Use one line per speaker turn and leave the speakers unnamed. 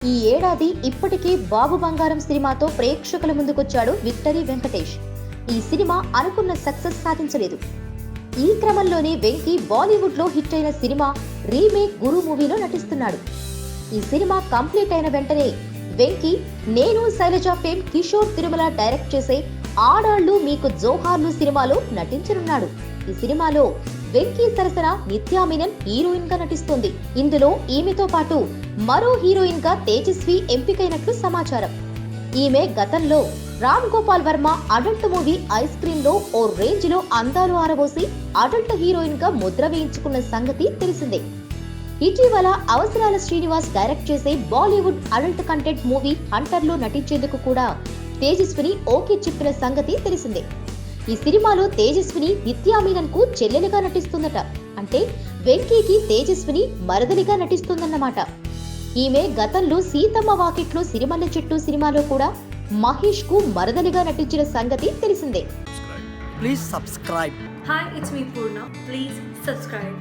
ఈ ఏడాది ఇప్పటికే బాబు బంగారం సినిమాతో ప్రేక్షకుల ముందుకొచ్చాడు విక్టరీ వెంకటేష్. ఈ సినిమా అనుకున్న సక్సెస్ సాధించలేదు. ఈ క్రమంలోనే వెంకీ బాలీవుడ్ లో హిట్ అయిన సినిమా రీమేక్ గురు మూవీలో నటిస్తున్నాడు. ఈ సినిమా కంప్లీట్ అయిన వెంటనే వెంకీ నేను శైలజ ఫేమ్ కిషోర్ తిరుమల డైరెక్ట్ చేసే ఆడాళ్లు మీకు జోహార్లు సినిమాలో నటించనున్నాడు. ఈ సినిమాలో వెంకీ సరసన నిత్యా మీనన్ హీరోయిన్ గా నటిస్తోంది. ఇందులో ఈమెతో పాటు మరో హీరోయిన్ గా తేజస్వి ఎంపికైనట్లు సమాచారం. ఈమె గతంలో Ram Gopal Varma adult movie ice cream లో ఓ రేంజ్ లో అందాలు ఆరబోసి అడల్ట్ హీరోయిన్ గా ముద్ర వేయించుకున్న సంగతి తెలిసిందే. ఇటీవల అవసరాల శ్రీనివాస్ డైరెక్ట్ చేసే Bollywood adult content movie Hunter లో నటించేందుకు కూడా తేజస్విని ఓకే చెప్పిన సంగతి తెలిసిందే. ఈ సినిమాలో తేజస్విని నిత్యా మీనన్ కు చెల్లెలుగా నటిస్తుందట. అంటే వెంకీకి తేజస్విని మరదలిగా నటిస్తుందన్నమాట. ఈమె గతంలో సీతమ్మ వాకిట్లో సిరిమల్ల చెట్టు సినిమాలో కూడా మహేష్ కు మరదలిగా నటించిన సంగతి తెలిసిందే.
Please subscribe.
Hi, it's me Purna. Please subscribe.